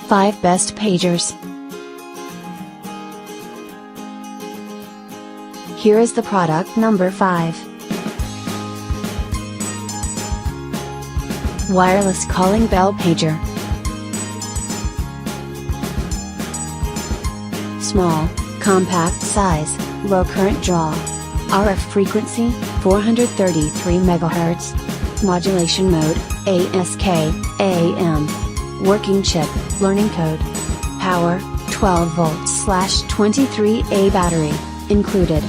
5 Best Pagers. Here is the product number 5. Wireless calling bell pager. Small, compact size, low current draw. RF frequency, 433 MHz. Modulation mode, ASK, AM. Working chip, learning code. Power, 12 volts/23A battery, included.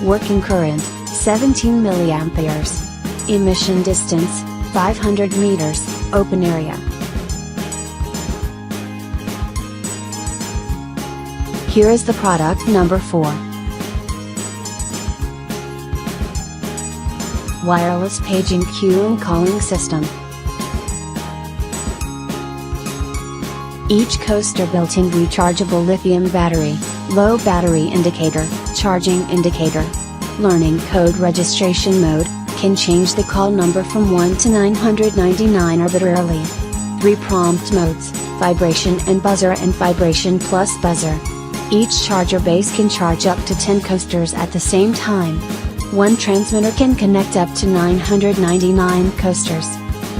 Working current, 17 milliamperes. Emission distance, 500 meters, open area. Here is the product number 4. Wireless paging queue and calling system. Each coaster built-in rechargeable lithium battery, low battery indicator, charging indicator. Learning code registration mode, can change the call number from 1 to 999 arbitrarily. 3 prompt modes, vibration and buzzer and vibration plus buzzer. Each charger base can charge up to 10 coasters at the same time. One transmitter can connect up to 999 coasters.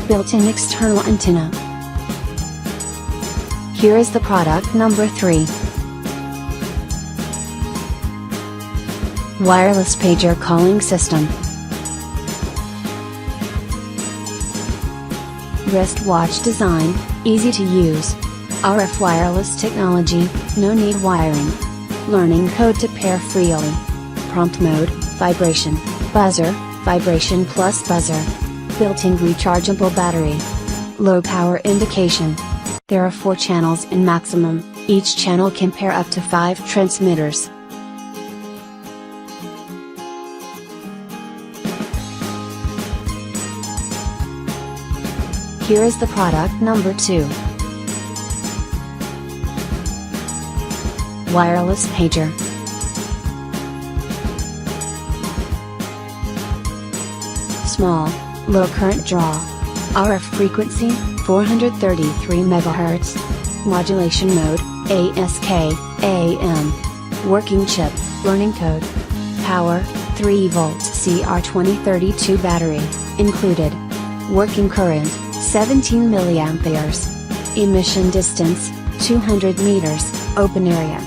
Built-in external antenna. Here is the product number 3. Wireless pager calling system. Wristwatch design, easy to use. RF wireless technology, no need wiring. Learning code to pair freely. Prompt mode, vibration, buzzer, vibration plus buzzer. Built-in rechargeable battery. Low power indication. There are 4 channels in maximum, each channel can pair up to 5 transmitters. Here is the product number 2. Wireless pager. Small, low current draw. RF frequency, 433 MHz. Modulation mode, ASK, AM. Working chip, learning code. Power, 3 volts CR2032 battery, included. Working current, 17 milliamperes. Emission distance, 200 meters, open area.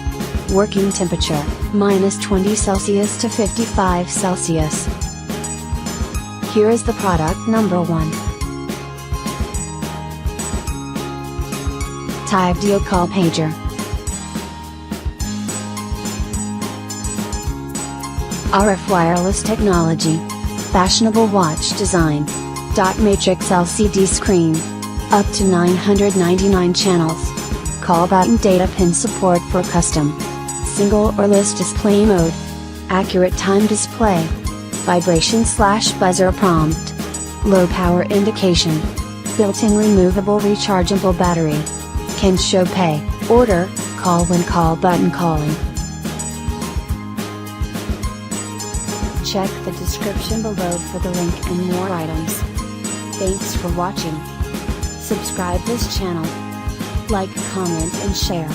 Working temperature, -20 Celsius to 55 Celsius. Here is the product number 1. TIVDIO call pager. RF wireless technology. Fashionable watch design. Dot matrix LCD screen. Up to 999 channels. Call button data pin support for custom. Single or list display mode. Accurate time display. Vibration/buzzer prompt. Low power indication. Built-in removable rechargeable battery. Can show pay, order, call when call button calling. Check the description below for the link and more items. Thanks for watching. Subscribe this channel. Like, comment and share.